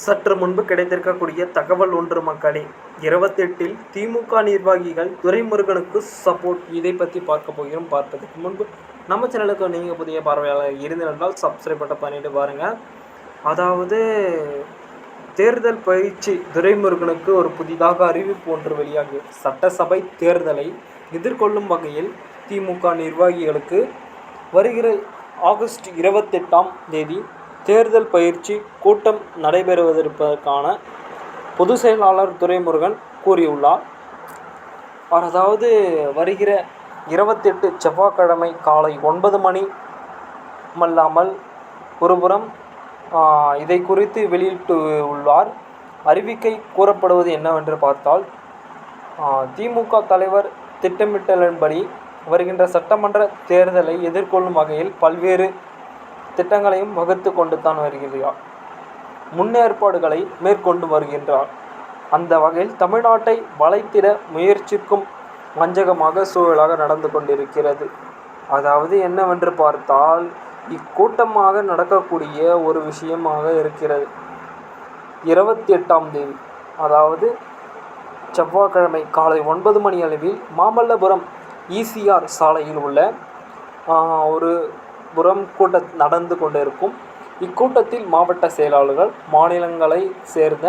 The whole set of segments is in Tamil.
சற்று முன்பு கிடைத்திருக்கக்கூடிய தகவல் ஒன்று மக்களே. 28ல் திமுக நிர்வாகிகள் துரைமுருகனுக்கு சப்போர்ட். இதை பற்றி பார்க்க போகிறோம். பார்ப்பதற்கு முன்பு நம்ம சேனலுக்கு நீங்கள் புதிய பார்வையாளர் இருந்திருந்தால் சப்ஸ்கிரைப் பண்ணிட்டு பாருங்கள். அதாவது தேர்தல் பயிற்சி துரைமுருகனுக்கு ஒரு புதிதாக அறிவிப்பு ஒன்று வெளியாகி சட்டசபை தேர்தலை எதிர்கொள்ளும் வகையில் திமுக நிர்வாகிகளுக்கு வருகிற ஆகஸ்ட் 28ஆம் தேதி தேர்தல் பயிற்சி கூட்டம் நடைபெறுவதற்கான பொதுச் செயலாளர் துரைமுருகன் கூறியுள்ளார். அதாவது வருகிற 28 செவ்வாய்க்கிழமை காலை 9 மணி அல்லாமல் ஒருபுறம் இதை குறித்து வெளியிட்டு உள்ளார். அறிவிக்கை கூறப்படுவது என்னவென்று பார்த்தால், திமுக தலைவர் திட்டமிட்டலின்படி வருகின்ற சட்டமன்ற தேர்தலை எதிர்கொள்ளும் வகையில் பல்வேறு திட்டங்களையும் வகுத்து கொண்டு தான் வருகிறார். முன்னேற்பாடுகளை மேற்கொண்டு வருகின்றார். அந்த வகையில் தமிழ்நாட்டை வளைத்திட முயற்சிக்கும் வஞ்சகமாக சூழலாக நடந்து கொண்டிருக்கிறது. அதாவது என்னவென்று பார்த்தால், இக்கூட்டமாக நடக்கக்கூடிய ஒரு விஷயமாக இருக்கிறது. 28ஆம் தேதி அதாவது செவ்வாய்க்கிழமை காலை 9 மணி அளவில் மாமல்லபுரம் ECR சாலையில் உள்ள ஒரு புறம் நடந்து கொண்டிருக்கும். இக்கூட்டத்தில் மாவட்ட செயலாளர்கள், மாநிலங்களை சேர்ந்த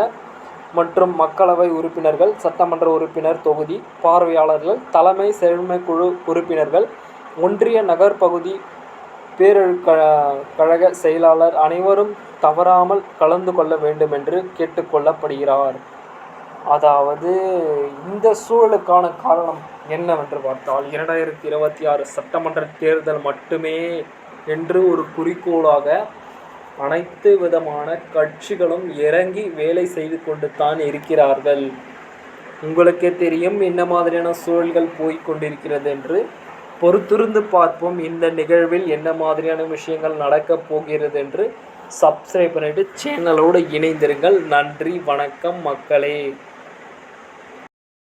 மற்றும் மக்களவை உறுப்பினர்கள், சட்டமன்ற உறுப்பினர் தொகுதி பார்வையாளர்கள், தலைமை செயல்மை குழு உறுப்பினர்கள், ஒன்றிய நகர்பகுதி பேரழிவு செயலாளர் அனைவரும் தவறாமல் கலந்து கொள்ள வேண்டும் என்று கேட்டுக்கொள்ளப்படுகிறார். அதாவது இந்த சூழலுக்கான காரணம் என்னவென்று பார்த்தால், 2026 சட்டமன்ற தேர்தல் மட்டுமே என்று ஒரு குறிக்கோளாக அனைத்து விதமான கட்சிகளும் இறங்கி வேலை செய்து கொண்டு தான் இருக்கிறார்கள். உங்களுக்கே தெரியும் என்ன மாதிரியான சூழல்கள் போய்கொண்டிருக்கிறது என்று. பொறுத்திருந்து பார்ப்போம் இந்த நிகழ்வில் என்ன மாதிரியான விஷயங்கள் நடக்கப் போகிறது என்று. சப்ஸ்கிரைப் பண்ணிட்டு சேனலோடு இணைந்திருங்கள். நன்றி, வணக்கம் மக்களே.